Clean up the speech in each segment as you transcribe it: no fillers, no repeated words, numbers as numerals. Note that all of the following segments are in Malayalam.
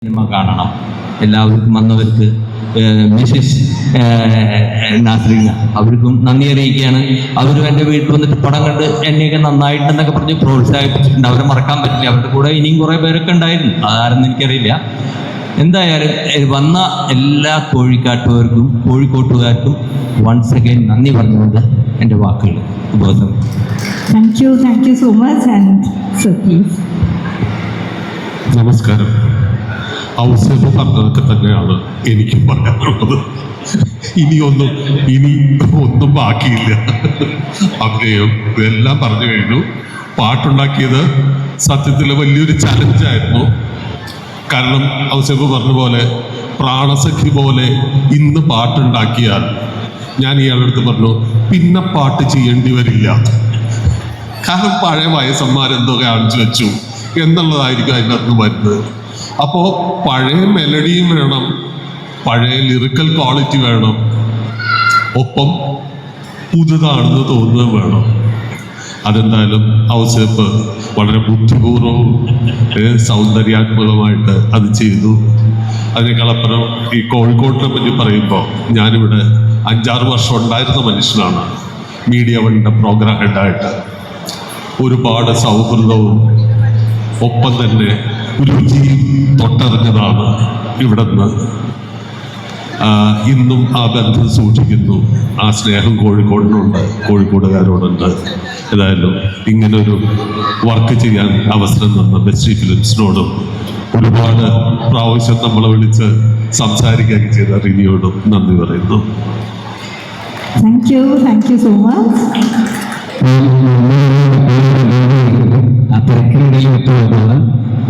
സിനിമ കാണണം. എല്ലാവർക്കും വന്നവർക്ക് മിസ്സിസ് നാസറീന അവർക്കും നന്ദി അറിയിക്കുകയാണ്. അവരും എൻ്റെ വീട്ടിൽ വന്നിട്ട് പടം കണ്ട് എന്നെയൊക്കെ നന്നായിട്ടുണ്ടെന്നൊക്കെ പറഞ്ഞ് പ്രോത്സാഹിപ്പിച്ചിട്ടുണ്ട്. അവരെ മറക്കാൻ പറ്റില്ല. അവരുടെ കൂടെ ഇനിയും കുറേ പേരൊക്കെ ഉണ്ടായിരുന്നു, അതാരെന്ന് എനിക്കറിയില്ല. എന്തായാലും വന്ന എല്ലാ കോഴിക്കോട്ടുകാർക്കും വൺസ് അഗൈൻ നന്ദി പറഞ്ഞുകൊണ്ട് എൻ്റെ വാക്കുകൾ ഉപസംഹരിക്കുന്നു. Thank you so much. നമസ്കാരം. ഔസേപ്പ് പറഞ്ഞതൊക്കെ തന്നെയാണ് എനിക്കും പറയാനുള്ളത്. ഇനി ഒന്നും ബാക്കിയില്ല. അഭിനയം എല്ലാം പറഞ്ഞു കഴിഞ്ഞു. പാട്ടുണ്ടാക്കിയത് സത്യത്തിൽ വലിയൊരു ചലഞ്ചായിരുന്നു. കാരണം ഔസേപ്പ് പറഞ്ഞ പോലെ പ്രാണസഖി പോലെ ഇന്ന് പാട്ടുണ്ടാക്കിയാൽ ഞാൻ ഇയാളുടെ അടുത്ത് പറഞ്ഞു പിന്നെ പാട്ട് ചെയ്യേണ്ടി വരില്ല. കാരണം പഴയ വയസ്സന്മാരെന്തോ കാണിച്ചു വെച്ചു എന്നുള്ളതായിരിക്കും അതിനകത്ത് വരുന്നത്. അപ്പോൾ പഴയ മെലഡിയും വേണം, പഴയ ലിറിക്കൽ ക്വാളിറ്റി വേണം, ഒപ്പം പുതുതാണെന്ന് തോന്നുന്നത് വേണം. അതെന്തായാലും ഔസേപ്പ് വളരെ ബുദ്ധിപൂർവവും സൗന്ദര്യാത്മകമായിട്ട് അത് ചെയ്തു. അതിനേക്കാളപ്പുറം ഈ കോഴിക്കോട്ടിനെ പറ്റി പറയുമ്പോൾ ഞാനിവിടെ 5-6 വർഷം ഉണ്ടായിരുന്ന മനുഷ്യനാണ്. മീഡിയ വണ്ണിൻ്റെ പ്രോഗ്രാം ഹെഡായിട്ട് ഒരുപാട് സൗഹൃദവും ഒപ്പം തന്നെ രുചിയും തൊട്ടറിഞ്ഞതാണ് ഇവിടുന്ന്. ഇന്നും ആ ബന്ധം സൂക്ഷിക്കുന്നു. ആ സ്നേഹം കോഴിക്കോടിനുണ്ട്, കോഴിക്കോടുകാരോടുണ്ട്. ഏതായാലും ഇങ്ങനൊരു വർക്ക് ചെയ്യാൻ അവസരം തന്ന ബെസ്റ്റ് ഫിലിംസിനോടും ഒരുപാട് പ്രാവശ്യം നമ്മളെ വിളിച്ച് സംസാരിക്കാൻ ചെയ്ത റിനിയോടും നന്ദി പറയുന്നു. Thank you so much.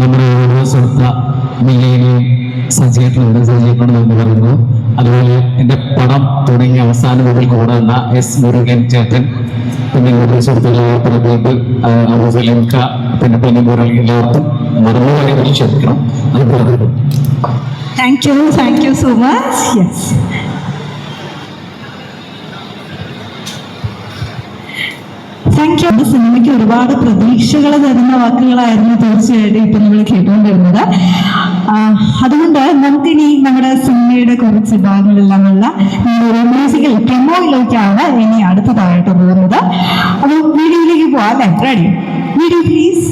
നമ്മുടെ ഓരോ സുഹൃത്ത മില്ലേനെയും സജീവനോട് എന്ന് പറയുന്നു. അതുപോലെ എൻ്റെ പടം തുടങ്ങിയ അവസാനം മുതൽ കൂടെ വന്ന എസ് മുരുകൻ ചേട്ടൻ, പിന്നെ നമ്മുടെ സുഹൃത്തുക്കളെ പ്രതിനിധി അറുസലിൻക, പിന്നെ മുരളി, എല്ലാവർക്കും മറുപടി ക്ഷമിക്കണം. അത് പറഞ്ഞു. Thank you so much. Yes, thank you. സിനിമയ്ക്ക് ഒരുപാട് പ്രതീക്ഷകൾ തരുന്ന വാക്കുകളായിരുന്നു തീർച്ചയായിട്ടും ഇപ്പൊ നമ്മൾ കേട്ടുകൊണ്ടിരുന്നത്. അതുകൊണ്ട് നമുക്കിനി നമ്മുടെ സിനിമയുടെ കുറച്ച് ഭാഗങ്ങളിലെല്ലാമുള്ള ഒരു മ്യൂസിക്കൽ ഡെമോയിലേക്കാണ് ഇനി അടുത്തതായിട്ട് പോകുന്നത്. അപ്പോൾ വീഡിയോയിലേക്ക് പോവാം അല്ലേ? റെഡി? Video please.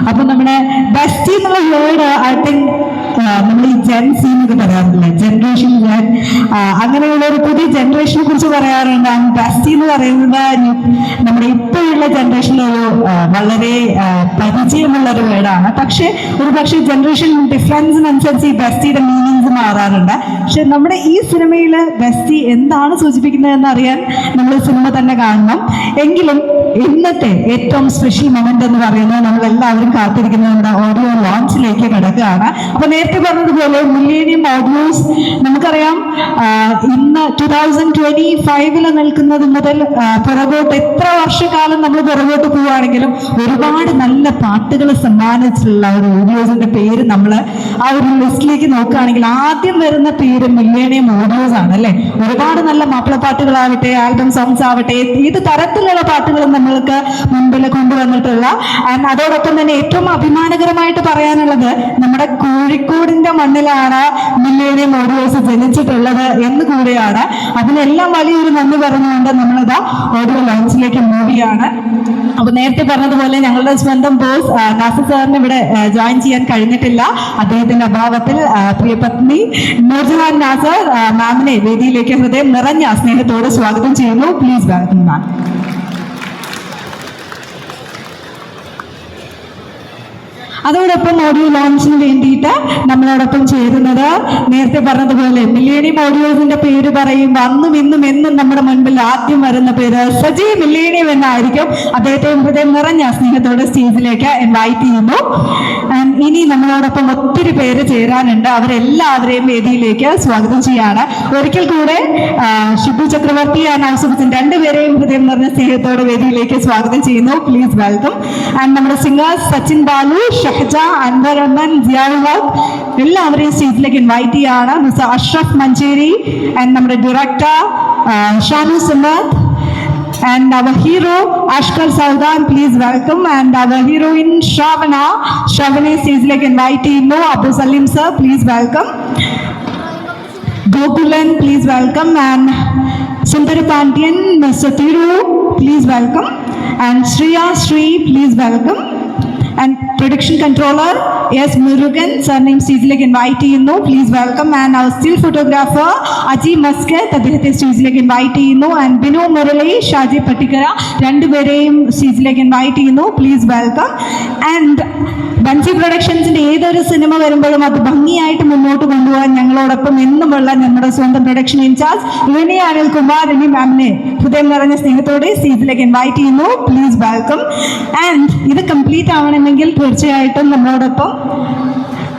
അപ്പൊ നമ്മുടെ ബെസ്റ്റി എന്നുള്ള വേർഡ് ഐ തിങ്ക് നമ്മൾ ഈ ജെൻസി എന്നൊക്കെ പറയാറില്ല, ജനറേഷൻ ജെൻ, അങ്ങനെയുള്ള ഒരു പുതിയ ജനറേഷനെ കുറിച്ച് പറയാറുണ്ട്. ബെസ്റ്റി എന്ന് പറയുന്നത് നമ്മുടെ ഇപ്പോഴുള്ള ജനറേഷനിലൊരു വളരെ പരിചയമുള്ള ഒരു വേർഡാണ്. പക്ഷേ ജനറേഷൻ ഡിഫറൻസിനനുസരിച്ച് ഈ ബെസ്റ്റിയുടെ മീനിങ്സ് മാറാറുണ്ട്. പക്ഷെ നമ്മുടെ ഈ സിനിമയിൽ ബെസ്റ്റി എന്താണ് സൂചിപ്പിക്കുന്നതെന്ന് അറിയാൻ നമ്മൾ സിനിമ തന്നെ കാണണം. എങ്കിലും ഇന്നത്തെ ഏറ്റവും സ്പെഷ്യൽ മൊമെന്റ് എന്ന് പറയുന്നത് നമ്മൾ എല്ലാവരും കാത്തിരിക്കുന്ന നമ്മുടെ ഓഡിയോ ലോഞ്ചിലേക്ക് കിടക്കുകയാണ്. അപ്പൊ നേരത്തെ നേരത്തെ പറഞ്ഞതുപോലെ മില്ലേനിയം ഓഡിയോസ് നമുക്കറിയാം, ഇന്ന് 2025 നിൽക്കുന്നത് മുതൽ പുറകോട്ട് എത്ര വർഷക്കാലം നമ്മൾ പുറകോട്ട് പോവുകയാണെങ്കിലും ഒരുപാട് നല്ല പാട്ടുകൾ സമ്മാനിച്ചിട്ടുള്ള ഒരു ഓഡിയോസിന്റെ പേര് നമ്മൾ ആ ഒരു ലിസ്റ്റിലേക്ക് നോക്കുകയാണെങ്കിൽ ആദ്യം വരുന്ന പേര് മില്ലേനിയം ഓഡിയോസ് ആണ് അല്ലെ. ഒരുപാട് നല്ല മാപ്പിളപ്പാട്ടുകളാവട്ടെ, ആൽബം സോങ്സ് ആവട്ടെ, ഏത് തരത്തിലുള്ള പാട്ടുകളും നമ്മൾക്ക് മുൻപിൽ കൊണ്ടുവന്നിട്ടുള്ള, ആൻഡ് അതോടൊപ്പം തന്നെ ഏറ്റവും അഭിമാനകരമായിട്ട് പറയാനുള്ളത് നമ്മുടെ കോഴിക്കോടിന്റെ മണ്ണിലാണ് മില്ലേനിയം ഓഡിയോസ് ജനിച്ചിട്ടുള്ളത് എന്ന് കൂടെയാണ്. അതിനെല്ലാം വലിയൊരു നന്ദി പറഞ്ഞുകൊണ്ട് നമ്മളിതാ ഓഡിയോ ലോഞ്ചിലേക്ക് മൂവ് ചെയ്യാണ്. അപ്പൊ നേരത്തെ പറഞ്ഞതുപോലെ ഞങ്ങളുടെ സ്വന്തം ബോസ് നാസർ സാറിന് ഇവിടെ ജോയിൻ ചെയ്യാൻ കഴിഞ്ഞിട്ടില്ല. അദ്ദേഹത്തിന്റെ അഭാവത്തിൽ പ്രിയപത്നി നൂർജഹാൻ നാസർ മാമിനെ വേദിയിലേക്ക് ഹൃദയം നിറഞ്ഞ സ്നേഹത്തോടെ സ്വാഗതം ചെയ്യുന്നു. പ്ലീസ് വെൽക്കം മാം. അതോടൊപ്പം ഓഡിയോ ലോഞ്ചിന് വേണ്ടിയിട്ട് നമ്മളോടൊപ്പം ചേരുന്നത് നേരത്തെ പറഞ്ഞതുപോലെ മില്ലേനിയം ഓഡിയോസിന്റെ പേര് പറയുമ്പോൾ അന്നും ഇന്നും എന്നും നമ്മുടെ മുൻപിൽ ആദ്യം വരുന്ന പേര് സജി മില്ലേനിയം എന്നായിരിക്കും. അദ്ദേഹത്തെ ഹൃദയം നിറഞ്ഞ സ്നേഹത്തോടെ സ്റ്റേജിലേക്ക് ഇൻവൈറ്റ് ചെയ്യുന്നു. ഇനി നമ്മളോടൊപ്പം ഒത്തിരി പേര് ചേരാനുണ്ട്. അവരെല്ലാവരെയും വേദിയിലേക്ക് സ്വാഗതം ചെയ്യാണ്. ഒരിക്കൽ കൂടെ ഷിബു ചക്രവർത്തി ആൻഡ് ഔസഫിൻ രണ്ടുപേരെയും ഹൃദയം നിറഞ്ഞ സ്നേഹത്തോടെ വേദിയിലേക്ക് സ്വാഗതം ചെയ്യുന്നു. Please welcome. ആൻഡ് നമ്മുടെ സിംഗേഴ്സ് സച്ചിൻ ബാലു, ഷഹജ, അൻവർ റഹ്മാൻ, ജിയാഉൽ ഹഖ് എല്ലാവരെയും സ്റ്റേജിലേക്ക് ഇൻവൈറ്റ് ചെയ്യാണ്. മിസ്റ്റർ അഷ്റഫ് മഞ്ചേരി ആൻഡ് നമ്മുടെ director Shanu സുമത് and our hero Ashkar Saudan, please welcome. And our heroine Shravana സ്റ്റേജിലേക്ക് ഇൻവൈറ്റ് ചെയ്യുന്നു. Abu Salim sir, please welcome. Gokulan, please welcome. And Sundar Pandian, Mr. Thiru, please welcome. And Shriya Sri, please welcome. And production controller S. Murugan, surname സ്റ്റേജിലേക്ക് ഇൻവൈറ്റ് ചെയ്യുന്നു. Please welcome. And our still photographer Aji Maskath, അദ്ദേഹത്തെ സ്റ്റേജിലേക്ക് ഇൻവൈറ്റ് ചെയ്യുന്നു. ആൻഡ് ബിനു മുരളി, ഷാജി പട്ടിക്കര രണ്ടുപേരെയും സ്റ്റേജിലേക്ക് ഇൻവൈറ്റ് ചെയ്യുന്നു. Please welcome. ആൻഡ് ബൻസി പ്രൊഡക്ഷൻസിന്റെ ഏതൊരു സിനിമ വരുമ്പോഴും അത് ഭംഗിയായിട്ട് മുന്നോട്ട് കൊണ്ടുപോകാൻ ഞങ്ങളോടൊപ്പം എന്നുമുള്ള നമ്മുടെ സ്വന്തം പ്രൊഡക്ഷൻ ഇൻചാർജ് റിനി അനിൽകുമാർ റിനി മാമിനെ ഹൃദയം നിറഞ്ഞ സ്നേഹത്തോടെ സ്റ്റേജിലേക്ക് ഇൻവൈറ്റ് ചെയ്യുന്നു. Please welcome. ആൻഡ് ഇത് കംപ്ലീറ്റ് ആവണമെങ്കിൽ തീർച്ചയായിട്ടും നമ്മളോടൊപ്പം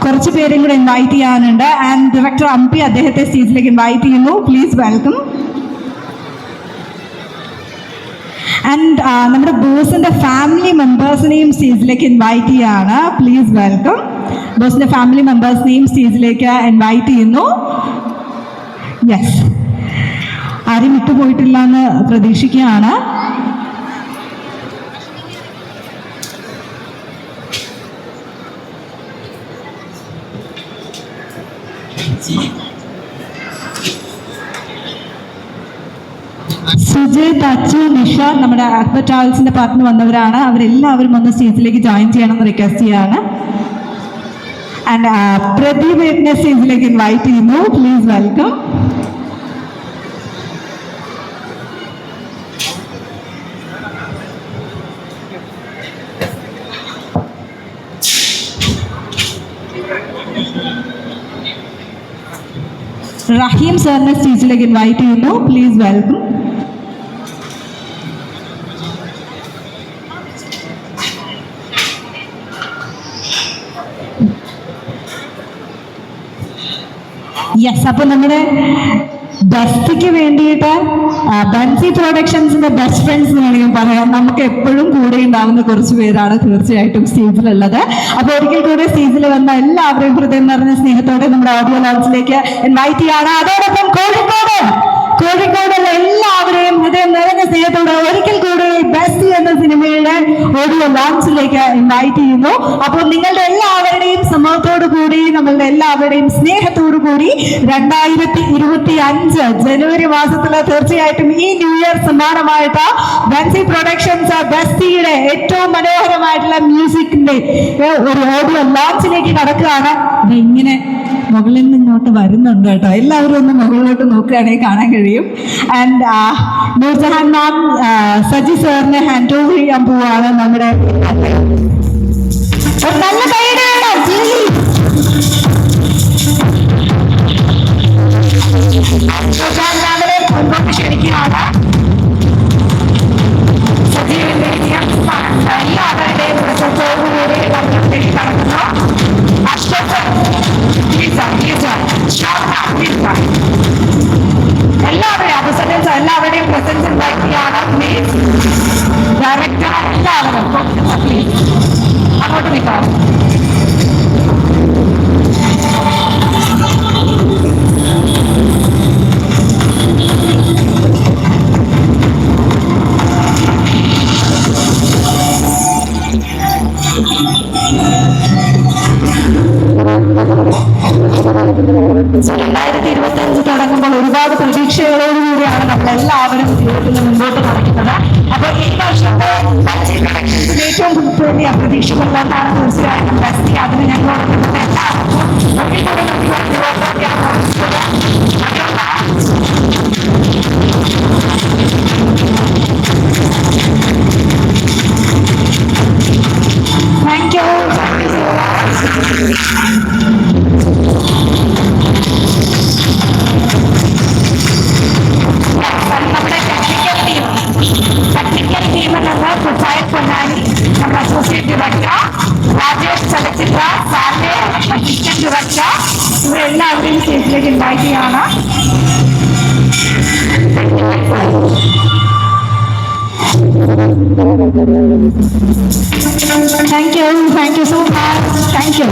കുറച്ച് പേരും കൂടെ ഇൻവൈറ്റ് ചെയ്യാനുണ്ട്. ആൻഡ് ഡയറക്ടർ അമ്പി അദ്ദേഹത്തെ സ്റ്റേജിലേക്ക് ഇൻവൈറ്റ് ചെയ്യുന്നു. Please welcome. ആൻഡ് നമ്മുടെ ബോസിന്റെ ഫാമിലി മെമ്പേഴ്സിനെയും സ്റ്റേജിലേക്ക് ഇൻവൈറ്റ് ചെയ്യാണ്. Please welcome. ബോസിന്റെ ഫാമിലി മെമ്പേഴ്സിനെയും സ്റ്റേജിലേക്ക് ഇൻവൈറ്റ് ചെയ്യുന്നു. യെസ്, ആരും വിട്ടുപോയിട്ടില്ല എന്ന് പ്രതീക്ഷിക്കുകയാണ്. സുജിത്, അച്ചു, നിഷ നമ്മുടെ അക്ബർ ട്രാവൽസിന്റെ പാർട്ടിന് വന്നവരാണ്. അവരെല്ലാവരും ഒന്ന് സ്റ്റേജിലേക്ക് ജോയിൻ ചെയ്യണമെന്ന് റിക്വസ്റ്റ് ചെയ്യാണ്. ആൻഡ് പ്രദീപ് സ്റ്റേജിലേക്ക് ഇൻവൈറ്റ് ചെയ്യുന്നു. Please welcome. റഹീം സാറിനെ സ്റ്റേജിലേക്ക് ഇൻവൈറ്റ് ചെയ്യുന്നു. Please welcome. യെസ്, അപ്പൊ നമ്മുടെ ബസ്റ്റിക്ക് വേണ്ടിയിട്ട് ബൻസി പ്രൊഡക്ഷൻസിന്റെ ബെസ്റ്റ് ഫ്രണ്ട്സ് എന്ന് വേണമെങ്കിൽ പറയാം. നമുക്ക് എപ്പോഴും കൂടെ ഉണ്ടാവുന്ന കുറച്ച് പേരാണ് തീർച്ചയായിട്ടും സ്റ്റേജിലുള്ളത്. അപ്പൊ ഒരിക്കൽ കൂടെ സ്റ്റേജിൽ വന്ന എല്ലാവരെയും ഹൃദയം നിറഞ്ഞ സ്നേഹത്തോടെ നമ്മുടെ ഓഡിയോ ലോഞ്ചിലേക്ക് ഇൻവൈറ്റ് ചെയ്യാണ്. അതോടൊപ്പം കോഴിക്കോടുള്ള എല്ലാവരെയും ഹൃദയം നിറഞ്ഞ സ്നേഹത്തോടെ ഒരിക്കൽ കൂടെ ബെസ്റ്റ് എന്ന സിനിമയുടെ ഓഡിയോ ലോഞ്ചിലേക്ക് ഇൻവൈറ്റ് ചെയ്യുന്നു. അപ്പോൾ നിങ്ങളുടെ എല്ലാവരുടെയും സമ്മതത്തോടു കൂടി, നമ്മളുടെ എല്ലാവരുടെയും സ്നേഹത്തോടു കൂടി 2025 ജനുവരി മാസത്തിൽ തീർച്ചയായിട്ടും ഈ ന്യൂ ഇയർ സമ്മാനമായിട്ട് ബൻസി പ്രൊഡക്ഷൻസ് ബെസ്റ്റിയുടെ ഏറ്റവും മനോഹരമായിട്ടുള്ള മ്യൂസിക്കിന്റെ ഒരു ഓഡിയോ ലോഞ്ചിലേക്ക് കടക്കുകയാണ്. ഇങ്ങനെ മുകളിൽ നിന്നോട്ട് വരുന്നുണ്ട് കേട്ടോ. എല്ലാവരും ഒന്ന് മുകളിലോട്ട് നോക്കുകയാണെങ്കിൽ കാണാൻ കഴിയും. ആൻഡ് നൂർജഹാൻ മാം സജി സാറിനെ ഹാൻഡ് ഓവർ ചെയ്യാൻ പോവാണ്. നമ്മുടെ നല്ല കൈയുടെ ക്ഷണിക്കുകയാണ്. സജീവിന്റെ എല്ലാവരുടെയും കടക്കുന്നു. കേട്ടോ. രണ്ടായിരത്തി 25 തുടങ്ങുമ്പോൾ ഒരുപാട് പ്രതീക്ഷകളോടുകൂടിയാണ് നമ്മളെല്ലാവരും ജീവിതത്തിൽ മുമ്പോട്ട് നടക്കുന്നത്. അപ്പോൾ ഈ വർഷത്തെ ഏറ്റവും വലിയ പ്രതീക്ഷകളിലൊന്നാണ് തീർച്ചയായിട്ടും ബെസ്റ്റി. അതിന് ഞങ്ങളോട് എല്ലാവർക്കും താങ്ക് യു. നമ്മുടെ ടെക്നിക്കൽ ടീം എന്നത് കുസായ് പൊന്നാനി, നമ്മുടെ അസോസിയേറ്റ് ഡയറക്ടർ രാജേഷ് ചലച്ചിത്ര, സാറിന്റെ അസിസ്റ്റന്റ് ഡയറക്ടർ, ഇവരെല്ലാവരെയും സ്റ്റേജിലേക്ക് ഇൻവൈറ്റ് ചെയ്യാണ്. Thank you so much. Thank you.